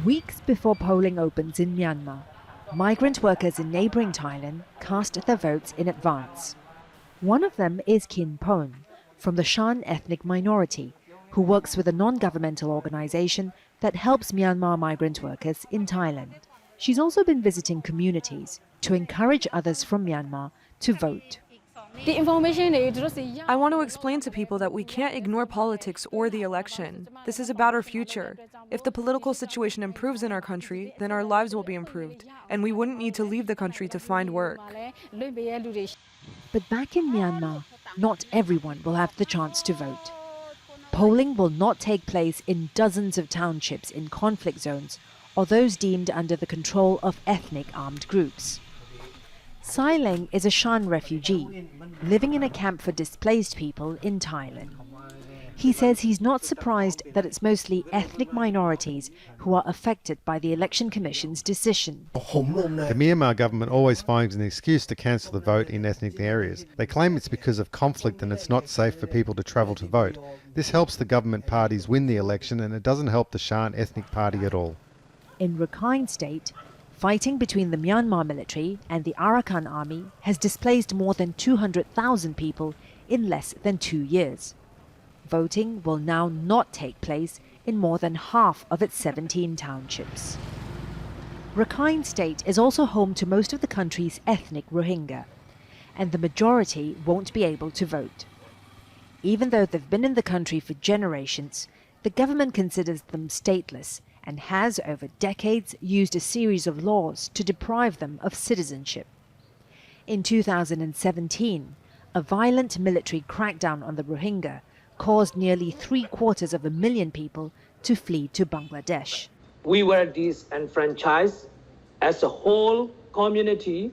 Weeks before polling opens in Myanmar, migrant workers in neighbouring Thailand cast their votes in advance. One of them is KHIN from the SHAN ethnic minority, who works with a non-governmental organisation that helps Myanmar migrant workers in Thailand. She's also been visiting communities to encourage others from Myanmar to vote. I want to explain to people that we can't ignore politics or the election. This is about our future. If the political situation improves in our country, then our lives will be improved, and we wouldn't need to leave the country to find work. But back in Myanmar, not everyone will have the chance to vote. Polling will not take place in dozens of townships in conflict zones or those deemed under the control of ethnic armed groups. LENG is a SHAN refugee living in a camp for displaced people in Thailand. He says he's not surprised that it's mostly ethnic minorities who are affected by the Election Commission's decision. The Myanmar government always finds an excuse to cancel the vote in ethnic areas. They claim it's because of conflict and it's not safe for people to travel to vote. This helps the government parties win the election, and it doesn't help the SHAN ethnic party at all. In Rakhine State, fighting between the Myanmar military and the Arakan army has displaced more than 200,000 people in less than 2 years. Voting will now not take place in more than half of its 17 townships. Rakhine State is also home to most of the country's ethnic Rohingya, and the majority won't be able to vote. Even though they've been in the country for generations, the government considers them stateless and has over decades used a series of laws to deprive them of citizenship. In 2017, a violent military crackdown on the Rohingya caused nearly 750,000 people to flee to Bangladesh. We were disenfranchised as a whole community.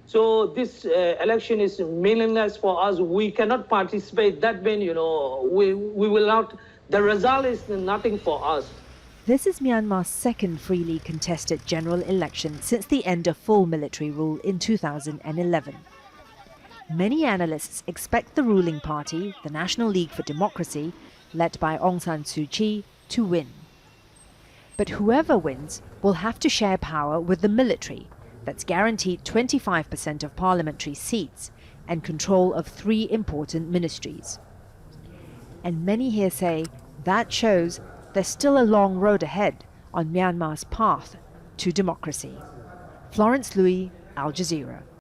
So this election is meaningless for us. We cannot participate. That means, we will not, the result is nothing for us. This is Myanmar's second freely contested general election since the end of full military rule in 2011. Many analysts expect the ruling party, the National League for Democracy, led by Aung San Suu Kyi, to win. But whoever wins will have to share power with the military, that's guaranteed 25% of parliamentary seats and control of 3 important ministries. And many here say that shows there's still a long road ahead on Myanmar's path to democracy. Florence, Looi, Al Jazeera.